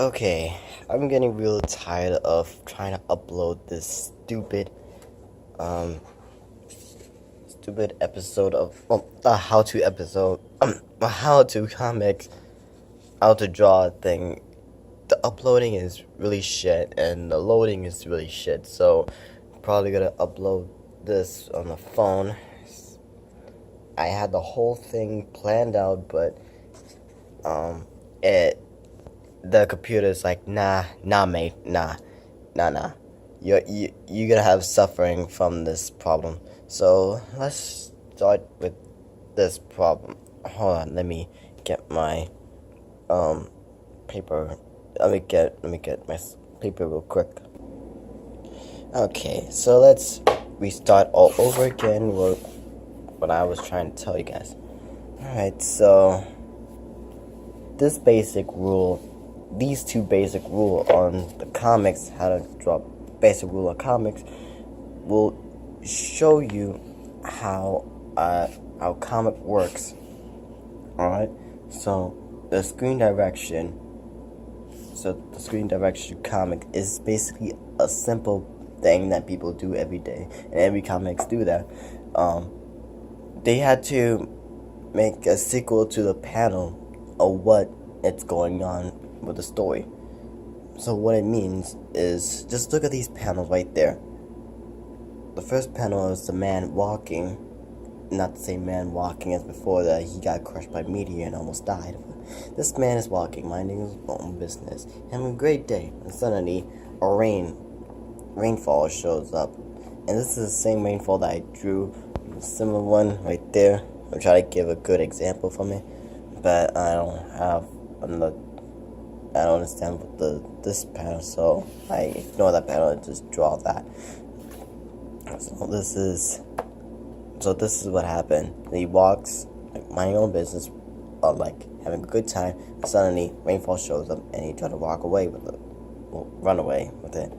Okay, I'm getting real tired of trying to upload this um, stupid episode of a how-to episode, a how-to comics, how to draw thing. The uploading is really shit, and the loading is really shit. So, probably gonna upload this on the phone. I had the whole thing planned out, but it the computer's like, nah, mate, nah. You're gonna have suffering from this problem. So let's start with this problem. Hold on, let me get my paper. Let me get my paper real quick. Okay, so let's restart all over again with what I was trying to tell you guys. Alright, so these two basic rule on the comics, how to draw basic rule of comics, will show you how comic works. Alright, so the screen direction comic is basically a simple thing that people do every day, and every comics do that. They had to make a sequel to the panel of what it's going on with the story. So what it means is, just look at these panels right there. The first panel is the man walking, not the same man walking as before, that he got crushed by a meteor and almost died. This man is walking, minding his own business, having a great day, and suddenly a rainfall shows up. And this is the same rainfall that I drew, a similar one right there. I'll try to give a good example from it, but I don't understand what this panel, so I ignore that panel and just draw that. So this is what happened. He walks, like, minding his own business, like having a good time, and suddenly rainfall shows up and he tried to run away with it.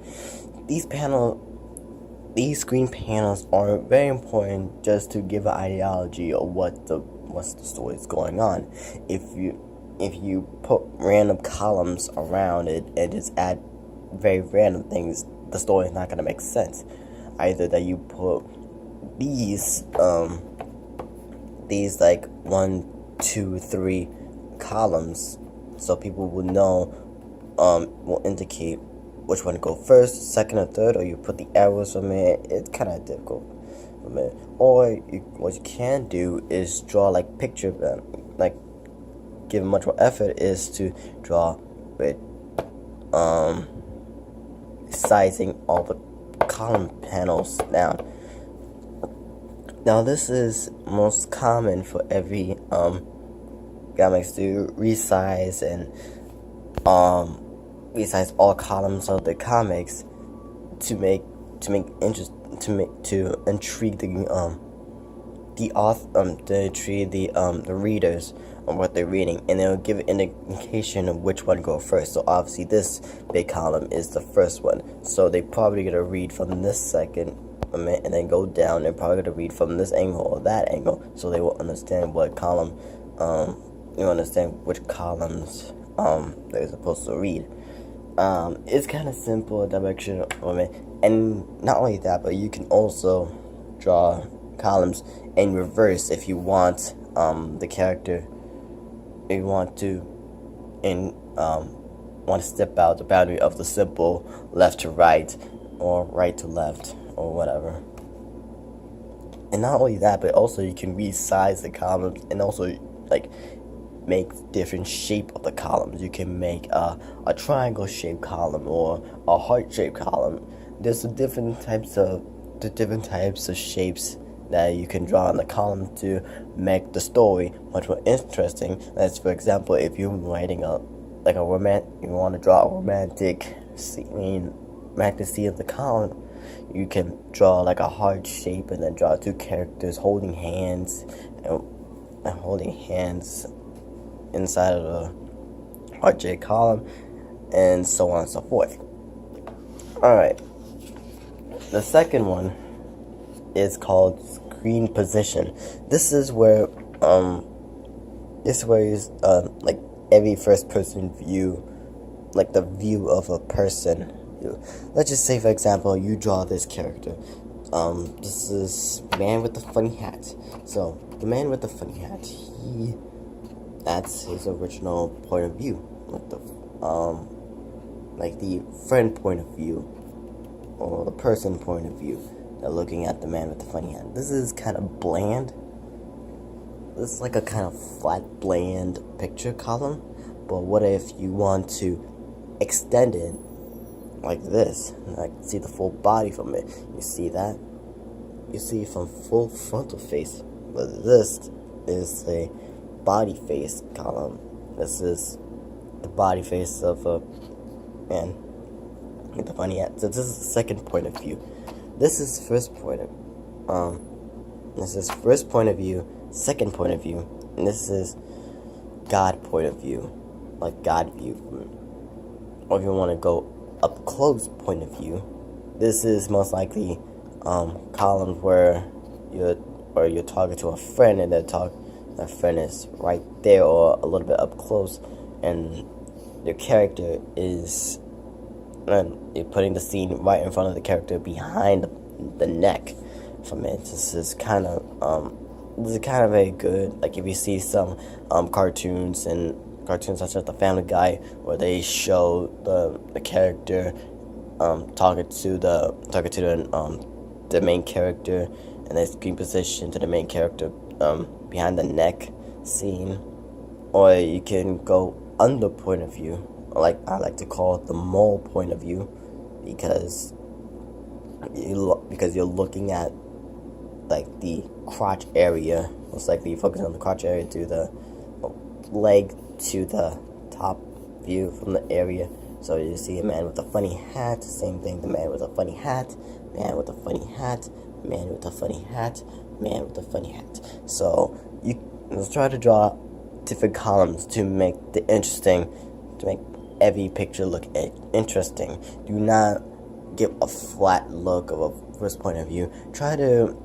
These screen panels are very important just to give an ideology of what's the story is going on. If you put random columns around it and just add very random things, the story is not gonna make sense. Either that you put these like 1, 2, 3 columns, so people will know, will indicate which one to go first, second, or third, or you put the arrows from it. It's kind of difficult. Or what you can do is draw like picture, like give much more effort is to draw with sizing all the column panels down. Now this is most common for every comics to resize all columns of the comics to intrigue the readers on what they're reading, and it'll give an indication of which one go first. So obviously this big column is the first one, so they probably gonna read from this second and then go down. They're probably gonna read from this angle or that angle, so they will understand what column which columns they're supposed to read. It's kind of simple direction, and not only that, but you can also draw columns in reverse if you want the character. If you want to step out the boundary of the simple left to right or right to left or whatever. And not only that, but also you can resize the columns and also like make different shape of the columns. You can make a triangle shaped column or a heart shaped column. There's different types of shapes that you can draw on the column to make the story much more interesting. That's, for example, if you're writing you want to draw a romantic scene of the column, you can draw like a heart shape and then draw two characters holding hands inside of the heart-shaped column, and so on and so forth. Alright. The second one is called screen position. This is where like every first person view like the view of a person. Let's just say, for example, you draw this character. This is man with the funny hat. So the man with the funny hat, that's his original point of view, like the friend point of view, or the person point of view. They're looking at the man with the funny hat. This is kind of bland. This is like a kind of flat, bland picture column. But what if you want to extend it like this? I can see the full body from it. You see that? You see from full frontal face. But this is a body face column. This is the body face of a man with the funny hat. So this is the second point of view. This is first point of this is first point of view, second point of view, and this is God point of view, like God view. Or if you want to go up close point of view, this is most likely columns where you're talking to a friend and that friend is right there or a little bit up close, and your character is, and you're putting the scene right in front of the character behind the neck from it. This is kind of very good. Like if you see some cartoons such as the Family Guy, where they show the character talking to the main character, and they screen position to the main character behind the neck scene. Or you can go under point of view, like I like to call it the mole point of view, because you're looking at like the crotch area. Most likely you focus on the crotch area to the leg to the top view from the area. So you see a man with a funny hat, same thing, the man with a funny hat, man with a funny hat, man with a funny hat, man with a funny hat. So let's try to draw different columns to make every picture look interesting. Do not give a flat look of a first point of view. Try to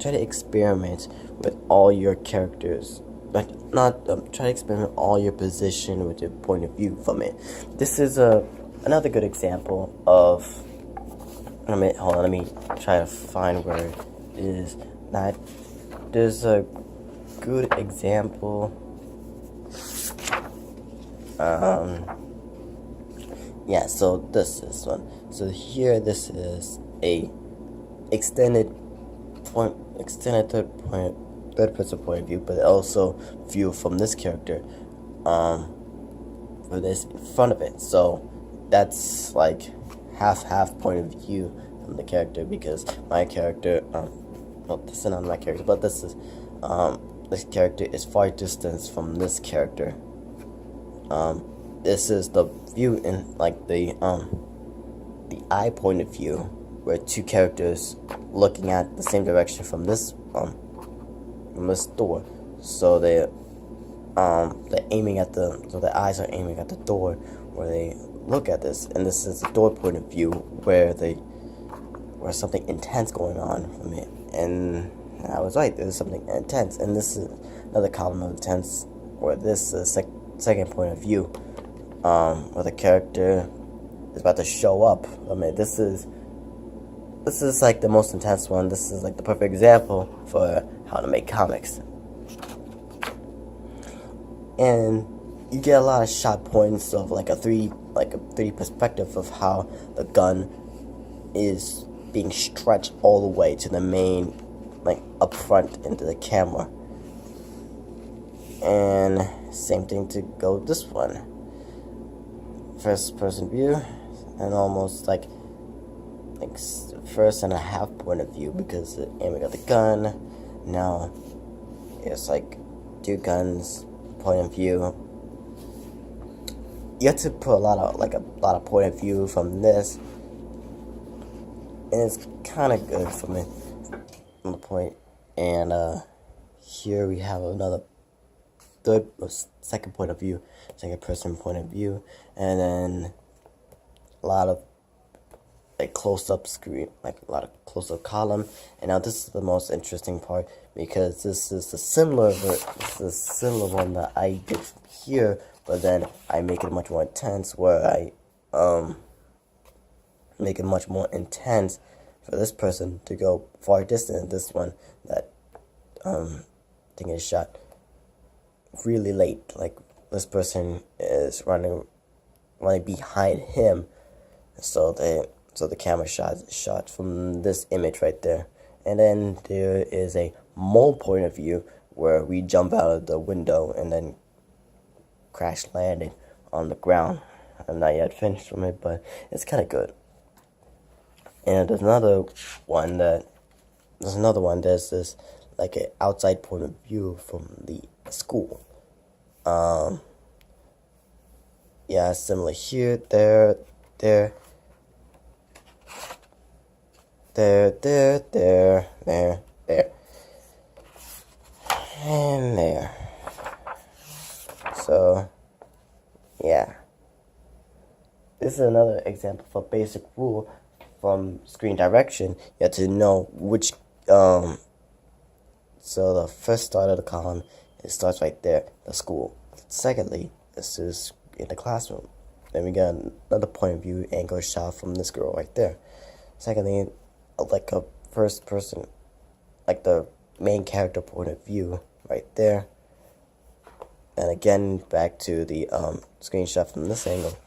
experiment with all your characters. Try to experiment all your position with your point of view from it. This is another good example of. Hold on. Let me try to find where it is. There's a good example. Yeah. So this is one. So here, this is a extended third person point of view, but also view from this character, for this in front of it. So that's like half point of view from the character, because my character, this is not my character, but this character is far distance from this character. This is the view in like the eye point of view, where two characters looking at the same direction from this door. So they're aiming at the eyes are aiming at the door where they look at this, and this is the door point of view where something intense going on from it. And I was right, there's something intense, and this is another column of intense where this is second point of view, where the character is about to show up. This is like the most intense one. This is like the perfect example for how to make comics. And you get a lot of shot points of like a 3D perspective of how the gun is being stretched all the way to the main, like up front into the camera. And same thing to go this one. First person view, and almost like first and a half point of view, because aiming at the gun. Now it's like two guns point of view. You have to put a lot of point of view from this, and it's kind of good for me on the point. And here we have another second point of view, second person point of view, and then a lot of like close-up screen, like a lot of close-up column. And now this is the most interesting part, because this is the similar one that I did here, but then I make it much more intense where I make it much more intense for this person to go far distance. This one that thing is shot really late, like this person is running behind him, so the camera shot is shot from this image right there. And then there is a mole point of view where we jump out of the window and then crash landing on the ground. I'm not yet finished from it, but it's kind of good. And there's another one. There's this like an outside point of view from the school. Yeah, similar here, there, and there. So, yeah. This is another example of a basic rule from screen direction. You have to know which, so the first start of the column, it starts right there, the school. Secondly, this is in the classroom. Then we got another point of view angle shot from this girl right there. Secondly, like a first person, like the main character point of view right there. And again, back to the screenshot from this angle.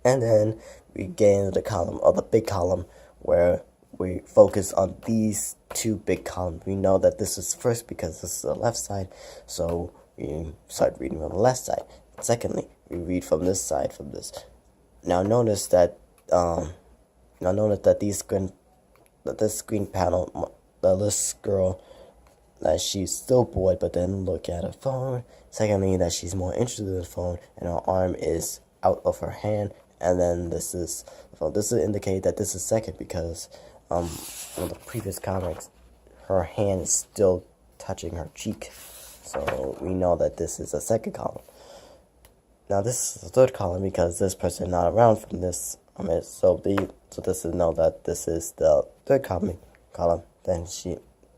And then we get into the column, or the big column, where we focus on these two big columns. We know that this is first because this is the left side, so we start reading from the left side. Secondly, we read from this side, from this. Now notice that this screen panel, this girl, that she's still bored, but then look at her phone. Secondly, that she's more interested in the phone, and her arm is out of her hand. And then this will indicate that this is second because in the previous comics, her hand is still touching her cheek. So we know that this is a second column. Now this is the third column because this person is not around from this. So this is know that this is the third column. Then this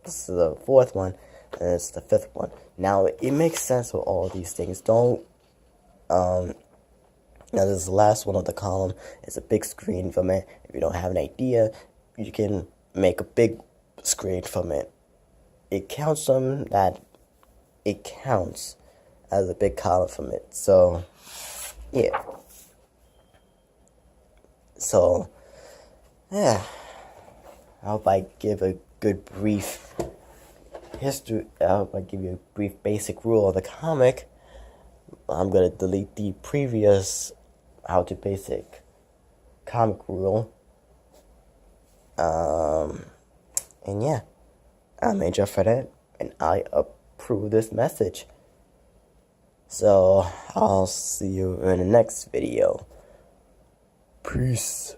is the fourth one, and it's the fifth one. Now it makes sense with all these things. Now this is the last one of the column. It's a big screen from it. If you don't have an idea, you can make a big screen from it. It counts as a big column from it. So yeah. So yeah. I hope I give a good brief history. I hope I give you a brief basic rule of the comic. I'm gonna delete the previous how to basic comic rule. And yeah, I'm Major Fredette, and I approve this message. So I'll see you in the next video. Peace.